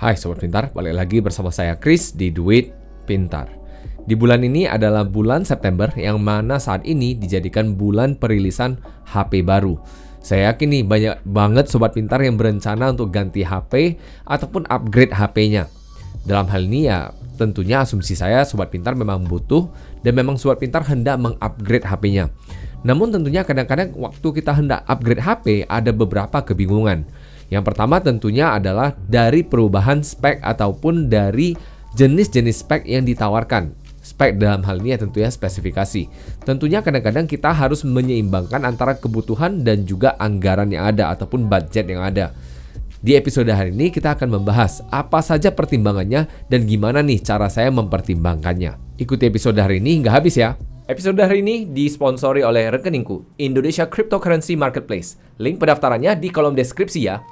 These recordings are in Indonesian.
Hai Sobat Pintar, balik lagi bersama saya Chris di Duit Pintar. Di bulan ini adalah bulan September yang mana saat ini dijadikan bulan perilisan HP baru. Saya yakin nih banyak banget Sobat Pintar yang berencana untuk ganti HP ataupun upgrade HP-nya. Dalam hal ini ya tentunya asumsi saya Sobat Pintar memang butuh dan memang Sobat Pintar hendak mengupgrade HP-nya. Namun tentunya kadang-kadang waktu kita hendak upgrade HP ada beberapa kebingungan. Yang pertama tentunya adalah dari perubahan spek ataupun dari jenis-jenis spek yang ditawarkan. Spek dalam hal ini ya tentunya spesifikasi. Tentunya kadang-kadang kita harus menyeimbangkan antara kebutuhan dan juga anggaran yang ada ataupun budget yang ada. Di episode hari ini kita akan membahas apa saja pertimbangannya dan gimana nih cara saya mempertimbangkannya. Ikuti episode hari ini hingga habis ya. Episode hari ini disponsori oleh rekeningku, Indonesia Cryptocurrency Marketplace. Link pendaftarannya di kolom deskripsi ya.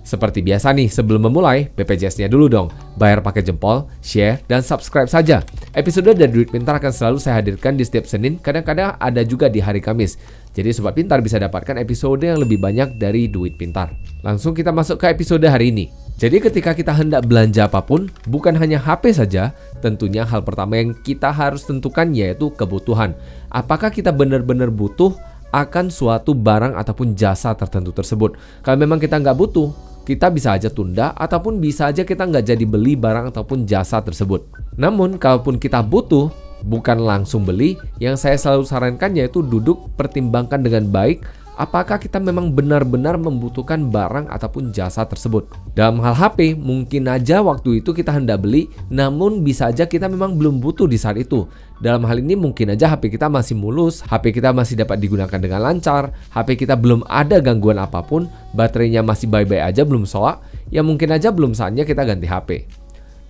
Seperti biasa nih, sebelum memulai, BPJS-nya dulu dong. Bayar pakai jempol, share, dan subscribe saja. Episode dari Duit Pintar akan selalu saya hadirkan di setiap Senin, kadang-kadang ada juga di hari Kamis. Jadi Sobat Pintar bisa dapatkan episode yang lebih banyak dari Duit Pintar. Langsung kita masuk ke episode hari ini. Jadi ketika kita hendak belanja apapun, bukan hanya HP saja, tentunya hal pertama yang kita harus tentukan yaitu kebutuhan. Apakah kita benar-benar butuh akan suatu barang ataupun jasa tertentu tersebut? Kalau memang kita nggak butuh, kita bisa aja tunda ataupun bisa aja kita nggak jadi beli barang ataupun jasa tersebut. Namun kalaupun kita butuh, bukan langsung beli, yang saya selalu sarankan yaitu duduk pertimbangkan dengan baik apakah kita memang benar-benar membutuhkan barang ataupun jasa tersebut. Dalam hal HP, mungkin aja waktu itu kita hendak beli, namun bisa aja kita memang belum butuh di saat itu. Dalam hal ini mungkin aja HP kita masih mulus, HP kita masih dapat digunakan dengan lancar, HP kita belum ada gangguan apapun, baterainya masih baik-baik aja, belum soak, ya mungkin aja belum saatnya kita ganti HP.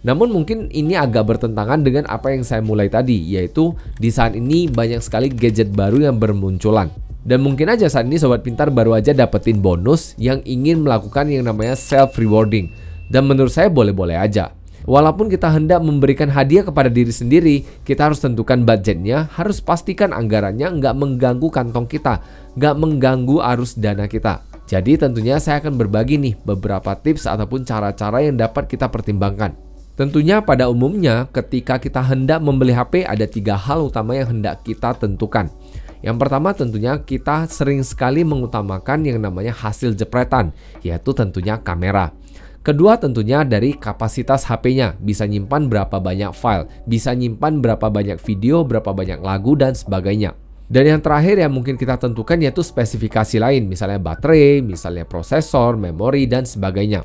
Namun mungkin ini agak bertentangan dengan apa yang saya mulai tadi, yaitu di saat ini banyak sekali gadget baru yang bermunculan. Dan mungkin aja saat ini Sobat Pintar baru aja dapetin bonus yang ingin melakukan yang namanya self-rewarding. Dan menurut saya boleh-boleh aja. Walaupun kita hendak memberikan hadiah kepada diri sendiri, kita harus tentukan budgetnya, harus pastikan anggarannya nggak mengganggu kantong kita, nggak mengganggu arus dana kita. Jadi tentunya saya akan berbagi nih beberapa tips ataupun cara-cara yang dapat kita pertimbangkan. Tentunya pada umumnya ketika kita hendak membeli HP ada 3 hal utama yang hendak kita tentukan. Yang pertama tentunya kita sering sekali mengutamakan yang namanya hasil jepretan, yaitu tentunya kamera. Kedua tentunya dari kapasitas HP-nya, bisa nyimpan berapa banyak file, bisa nyimpan berapa banyak video, berapa banyak lagu, dan sebagainya. Dan yang terakhir yang mungkin kita tentukan yaitu spesifikasi lain, misalnya baterai, misalnya prosesor, memori, dan sebagainya.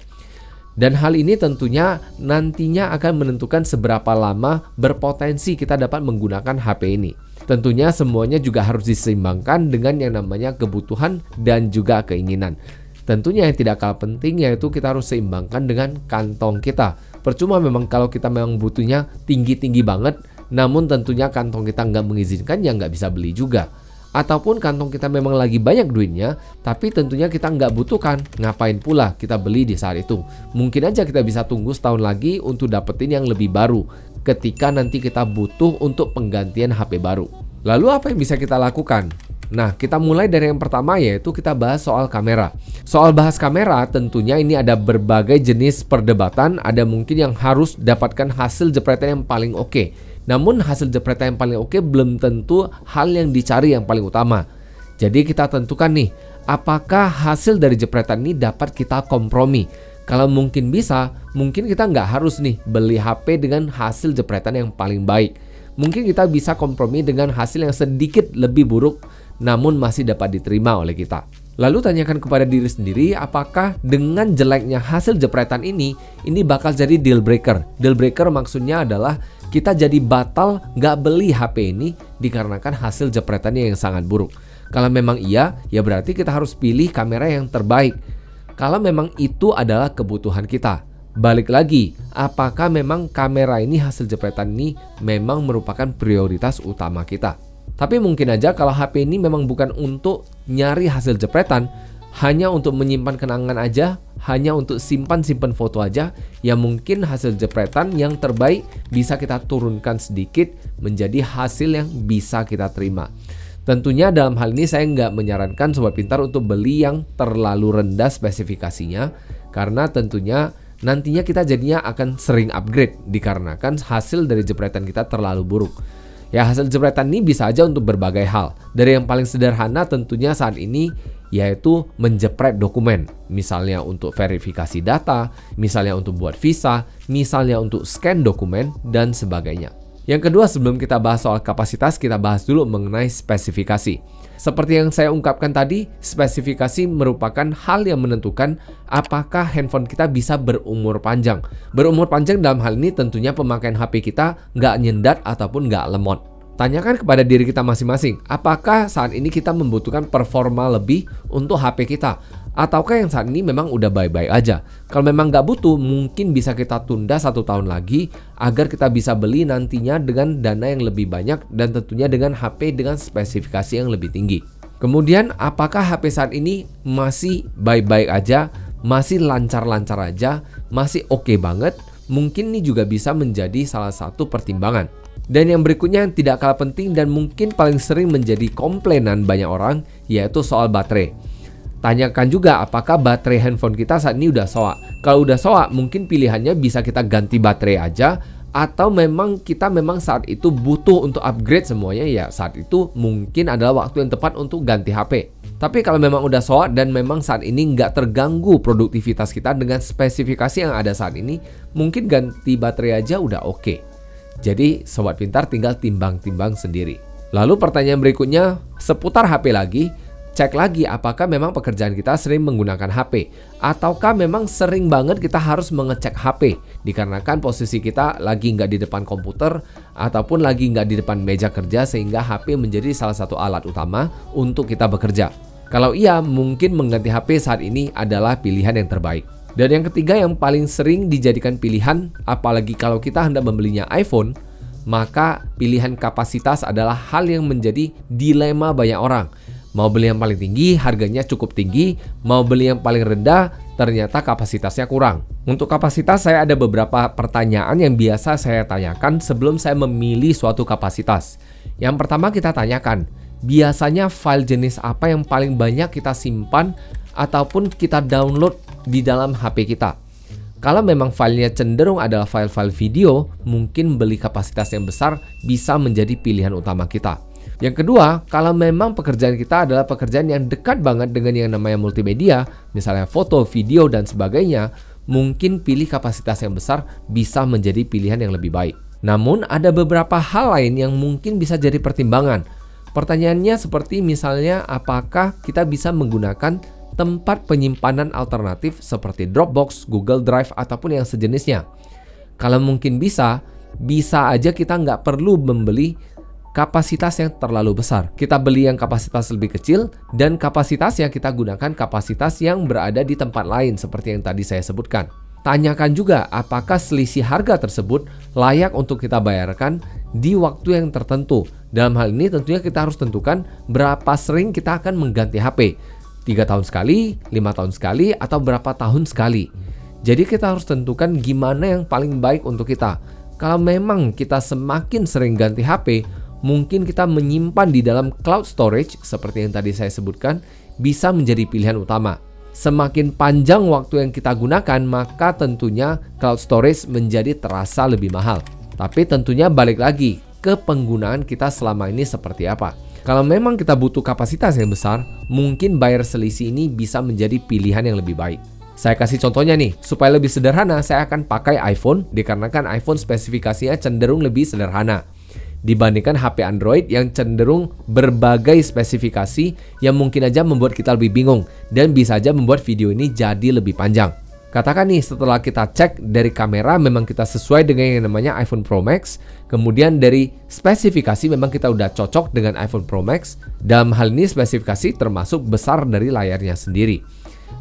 Dan hal ini tentunya nantinya akan menentukan seberapa lama berpotensi kita dapat menggunakan HP ini. Tentunya semuanya juga harus diseimbangkan dengan yang namanya kebutuhan dan juga keinginan. Tentunya yang tidak kalah penting yaitu kita harus seimbangkan dengan kantong kita. Percuma memang kalau kita memang butuhnya tinggi-tinggi banget, namun tentunya kantong kita nggak mengizinkan ya nggak bisa beli juga. Ataupun kantong kita memang lagi banyak duitnya, tapi tentunya kita nggak butuhkan, ngapain pula kita beli di saat itu. Mungkin aja kita bisa tunggu setahun lagi untuk dapetin yang lebih baru, ketika nanti kita butuh untuk penggantian HP baru. Lalu apa yang bisa kita lakukan? Nah, kita mulai dari yang pertama yaitu kita bahas soal kamera. Soal bahas kamera tentunya ini ada berbagai jenis perdebatan, ada mungkin yang harus dapatkan hasil jepretan yang paling oke. Namun hasil jepretan yang paling oke belum tentu hal yang dicari yang paling utama. Jadi kita tentukan nih, apakah hasil dari jepretan ini dapat kita kompromi. Kalau mungkin bisa, mungkin kita nggak harus nih beli HP dengan hasil jepretan yang paling baik. Mungkin kita bisa kompromi dengan hasil yang sedikit lebih buruk, namun masih dapat diterima oleh kita. Lalu tanyakan kepada diri sendiri, apakah dengan jeleknya hasil jepretan ini bakal jadi deal breaker. Deal breaker maksudnya adalah kita jadi batal nggak beli HP ini dikarenakan hasil jepretannya yang sangat buruk. Kalau memang iya, ya berarti kita harus pilih kamera yang terbaik. Kalau memang itu adalah kebutuhan kita. Balik lagi, apakah memang kamera ini hasil jepretan ini memang merupakan prioritas utama kita. Tapi mungkin aja kalau HP ini memang bukan untuk nyari hasil jepretan, hanya untuk menyimpan kenangan aja, hanya untuk simpan-simpan foto aja, ya mungkin hasil jepretan yang terbaik bisa kita turunkan sedikit menjadi hasil yang bisa kita terima. Tentunya dalam hal ini saya nggak menyarankan Sobat Pintar untuk beli yang terlalu rendah spesifikasinya, karena tentunya nantinya kita jadinya akan sering upgrade dikarenakan hasil dari jepretan kita terlalu buruk. Ya, hasil jepretan ini bisa aja untuk berbagai hal. Dari yang paling sederhana tentunya saat ini yaitu menjepret dokumen. Misalnya untuk verifikasi data, misalnya untuk buat visa, misalnya untuk scan dokumen, dan sebagainya. Yang kedua, sebelum kita bahas soal kapasitas, kita bahas dulu mengenai spesifikasi. Seperti yang saya ungkapkan tadi, spesifikasi merupakan hal yang menentukan apakah handphone kita bisa berumur panjang. Berumur panjang dalam hal ini tentunya pemakaian HP kita nggak nyendat ataupun nggak lemot. Tanyakan kepada diri kita masing-masing, apakah saat ini kita membutuhkan performa lebih untuk HP kita? Ataukah yang saat ini memang udah baik-baik aja? Kalau memang nggak butuh, mungkin bisa kita tunda 1 tahun lagi agar kita bisa beli nantinya dengan dana yang lebih banyak dan tentunya dengan HP dengan spesifikasi yang lebih tinggi. Kemudian, apakah HP saat ini masih baik-baik aja, masih lancar-lancar aja, masih oke banget? Mungkin ini juga bisa menjadi salah satu pertimbangan. Dan yang berikutnya yang tidak kalah penting dan mungkin paling sering menjadi komplainan banyak orang, yaitu soal baterai. Tanyakan juga apakah baterai handphone kita saat ini udah soak. Kalau udah soak, mungkin pilihannya bisa kita ganti baterai aja, atau memang kita saat itu butuh untuk upgrade semuanya, ya saat itu mungkin adalah waktu yang tepat untuk ganti HP. Tapi kalau memang udah soak dan memang saat ini nggak terganggu produktivitas kita dengan spesifikasi yang ada saat ini, mungkin ganti baterai aja udah oke. Jadi Sobat Pintar tinggal timbang-timbang sendiri. Lalu pertanyaan berikutnya seputar HP lagi. Cek lagi apakah memang pekerjaan kita sering menggunakan HP, ataukah memang sering banget kita harus mengecek HP dikarenakan posisi kita lagi nggak di depan komputer ataupun lagi nggak di depan meja kerja sehingga HP menjadi salah satu alat utama untuk kita bekerja. Kalau iya, mungkin mengganti HP saat ini adalah pilihan yang terbaik. Dan yang ketiga yang paling sering dijadikan pilihan, apalagi kalau kita hendak membelinya iPhone, maka pilihan kapasitas adalah hal yang menjadi dilema banyak orang. Mau beli yang paling tinggi, harganya cukup tinggi. Mau beli yang paling rendah, ternyata kapasitasnya kurang. Untuk kapasitas, saya ada beberapa pertanyaan yang biasa saya tanyakan sebelum saya memilih suatu kapasitas. Yang pertama kita tanyakan, biasanya file jenis apa yang paling banyak kita simpan ataupun kita download di dalam HP kita? Kalau memang filenya cenderung adalah file-file video, mungkin beli kapasitas yang besar bisa menjadi pilihan utama kita. Yang kedua, kalau memang pekerjaan kita adalah pekerjaan yang dekat banget dengan yang namanya multimedia, misalnya foto, video, dan sebagainya, mungkin pilih kapasitas yang besar bisa menjadi pilihan yang lebih baik. Namun, ada beberapa hal lain yang mungkin bisa jadi pertimbangan. Pertanyaannya seperti misalnya, apakah kita bisa menggunakan tempat penyimpanan alternatif seperti Dropbox, Google Drive, ataupun yang sejenisnya? Kalau mungkin bisa aja kita nggak perlu membeli kapasitas yang terlalu besar. Kita beli yang kapasitas lebih kecil dan kapasitas yang kita gunakan kapasitas yang berada di tempat lain seperti yang tadi saya sebutkan. Tanyakan juga apakah selisih harga tersebut layak untuk kita bayarkan di waktu yang tertentu. Dalam hal ini tentunya kita harus tentukan berapa sering kita akan mengganti HP. 3 tahun sekali, 5 tahun sekali, atau berapa tahun sekali. Jadi kita harus tentukan gimana yang paling baik untuk kita. Kalau memang kita semakin sering ganti HP, mungkin kita menyimpan di dalam cloud storage seperti yang tadi saya sebutkan bisa menjadi pilihan utama. Semakin panjang waktu yang kita gunakan, maka tentunya cloud storage menjadi terasa lebih mahal. Tapi tentunya balik lagi ke penggunaan kita selama ini seperti apa. Kalau memang kita butuh kapasitas yang besar, mungkin bayar selisih ini bisa menjadi pilihan yang lebih baik. Saya kasih contohnya nih, supaya lebih sederhana saya akan pakai iPhone dikarenakan iPhone spesifikasinya cenderung lebih sederhana dibandingkan HP Android yang cenderung berbagai spesifikasi yang mungkin aja membuat kita lebih bingung dan bisa aja membuat video ini jadi lebih panjang. Katakan nih setelah kita cek dari kamera memang kita sesuai dengan yang namanya iPhone Pro Max, kemudian dari spesifikasi memang kita udah cocok dengan iPhone Pro Max. Dalam hal ini spesifikasi termasuk besar dari layarnya sendiri.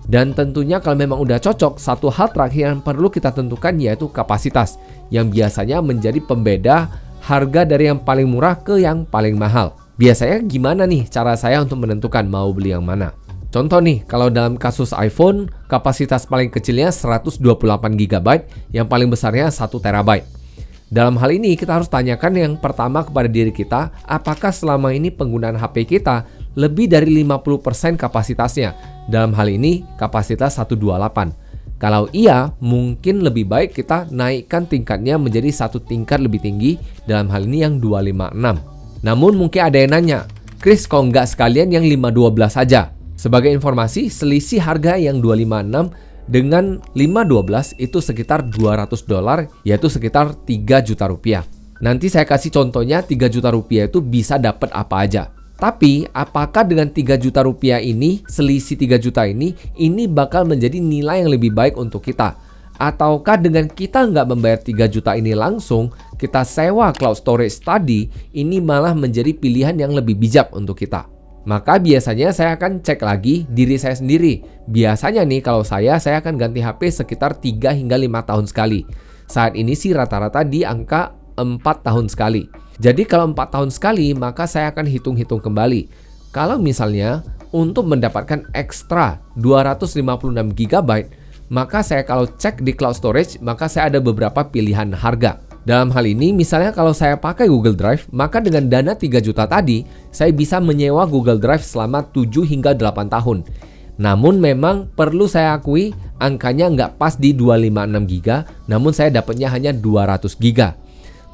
Dan tentunya kalau memang udah cocok, satu hal terakhir yang perlu kita tentukan yaitu kapasitas yang biasanya menjadi pembeda harga dari yang paling murah ke yang paling mahal. Biasanya gimana nih cara saya untuk menentukan mau beli yang mana? Contoh nih, kalau dalam kasus iPhone, kapasitas paling kecilnya 128 GB, yang paling besarnya 1 TB. Dalam hal ini kita harus tanyakan yang pertama kepada diri kita, apakah selama ini penggunaan HP kita lebih dari 50% kapasitasnya? Dalam hal ini kapasitas 128. Kalau iya, mungkin lebih baik kita naikkan tingkatnya menjadi satu tingkat lebih tinggi, dalam hal ini yang 256. Namun mungkin ada yang nanya, Chris kok nggak sekalian yang 512 saja? Sebagai informasi, selisih harga yang 256 dengan 512 itu sekitar $200, yaitu sekitar 3 juta rupiah. Nanti saya kasih contohnya 3 juta rupiah itu bisa dapat apa aja. Tapi apakah dengan 3 juta rupiah ini, selisih 3 juta ini bakal menjadi nilai yang lebih baik untuk kita? Ataukah dengan kita nggak membayar 3 juta ini langsung, kita sewa cloud storage tadi, ini malah menjadi pilihan yang lebih bijak untuk kita? Maka biasanya saya akan cek lagi diri saya sendiri. Biasanya nih kalau saya akan ganti HP sekitar 3 hingga 5 tahun sekali. Saat ini sih rata-rata di angka 4 tahun sekali. Jadi kalau 4 tahun sekali, maka saya akan hitung-hitung kembali. Kalau misalnya untuk mendapatkan ekstra 256 GB, maka saya kalau cek di cloud storage, maka saya ada beberapa pilihan harga. Dalam hal ini, misalnya kalau saya pakai Google Drive, maka dengan dana 3 juta tadi, saya bisa menyewa Google Drive selama 7 hingga 8 tahun. Namun memang perlu saya akui, angkanya nggak pas di 256 GB, namun saya dapatnya hanya 200 GB.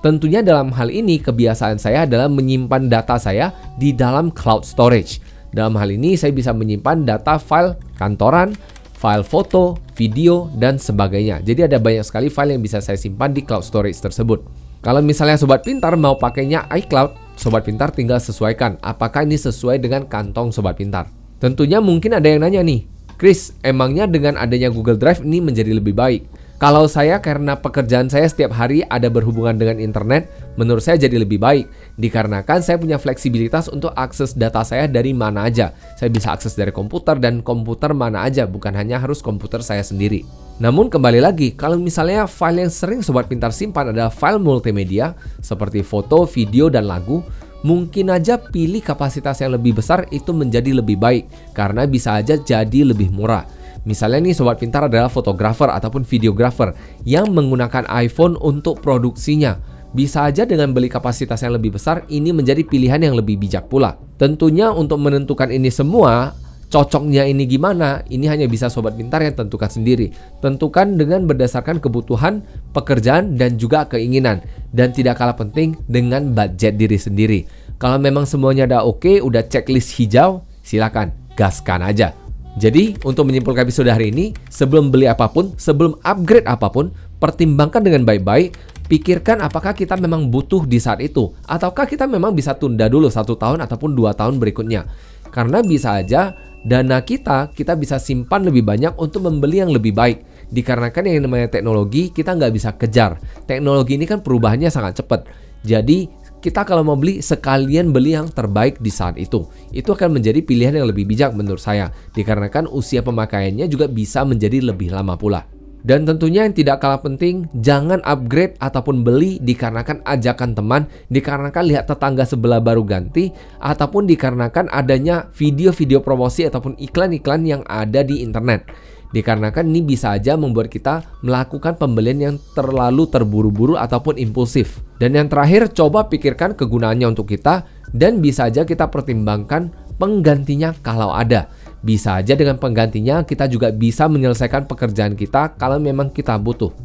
Tentunya dalam hal ini kebiasaan saya adalah menyimpan data saya di dalam cloud storage. Dalam hal ini saya bisa menyimpan data file kantoran, file foto, video, dan sebagainya. Jadi ada banyak sekali file yang bisa saya simpan di cloud storage tersebut. Kalau misalnya Sobat Pintar mau pakainya iCloud, Sobat Pintar tinggal sesuaikan apakah ini sesuai dengan kantong Sobat Pintar. Tentunya mungkin ada yang nanya nih, Chris, emangnya dengan adanya Google Drive ini menjadi lebih baik? Kalau saya karena pekerjaan saya setiap hari ada berhubungan dengan internet, menurut saya jadi lebih baik. Dikarenakan saya punya fleksibilitas untuk akses data saya dari mana aja. Saya bisa akses dari komputer dan komputer mana aja, bukan hanya harus komputer saya sendiri. Namun kembali lagi, kalau misalnya file yang sering Sobat Pintar simpan adalah file multimedia, seperti foto, video, dan lagu, mungkin aja pilih kapasitas yang lebih besar itu menjadi lebih baik, karena bisa aja jadi lebih murah. Misalnya nih Sobat Pintar adalah fotografer ataupun videografer yang menggunakan iPhone untuk produksinya. Bisa aja dengan beli kapasitas yang lebih besar, ini menjadi pilihan yang lebih bijak pula. Tentunya untuk menentukan ini semua, cocoknya ini gimana, ini hanya bisa Sobat Pintar yang tentukan sendiri. Tentukan dengan berdasarkan kebutuhan, pekerjaan, dan juga keinginan. Dan tidak kalah penting dengan budget diri sendiri. Kalau memang semuanya udah oke, udah checklist hijau, silakan gaskan aja. Jadi, untuk menyimpulkan episode hari ini, sebelum beli apapun, sebelum upgrade apapun, pertimbangkan dengan baik-baik, pikirkan apakah kita memang butuh di saat itu, ataukah kita memang bisa tunda dulu 1 tahun ataupun 2 tahun berikutnya. Karena bisa aja, dana kita bisa simpan lebih banyak untuk membeli yang lebih baik. Dikarenakan yang namanya teknologi, kita nggak bisa kejar. Teknologi ini kan perubahannya sangat cepat. Jadi, kita kalau mau beli, sekalian beli yang terbaik di saat itu. Itu akan menjadi pilihan yang lebih bijak menurut saya. Dikarenakan usia pemakaiannya juga bisa menjadi lebih lama pula. Dan tentunya yang tidak kalah penting, jangan upgrade ataupun beli dikarenakan ajakan teman, dikarenakan lihat tetangga sebelah baru ganti, ataupun dikarenakan adanya video-video promosi ataupun iklan-iklan yang ada di internet. Dikarenakan ini bisa aja membuat kita melakukan pembelian yang terlalu terburu-buru ataupun impulsif. Dan yang terakhir, coba pikirkan kegunaannya untuk kita dan bisa aja kita pertimbangkan penggantinya kalau ada. Bisa aja dengan penggantinya kita juga bisa menyelesaikan pekerjaan kita kalau memang kita butuh.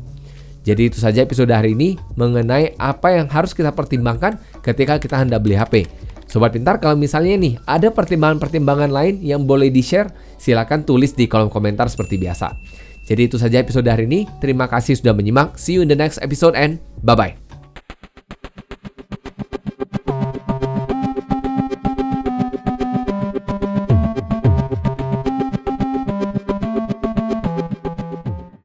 Jadi itu saja episode hari ini mengenai apa yang harus kita pertimbangkan ketika kita hendak beli HP. Sobat Pintar, kalau misalnya nih ada pertimbangan-pertimbangan lain yang boleh di-share, silakan tulis di kolom komentar seperti biasa. Jadi itu saja episode hari ini. Terima kasih sudah menyimak. See you in the next episode and bye-bye.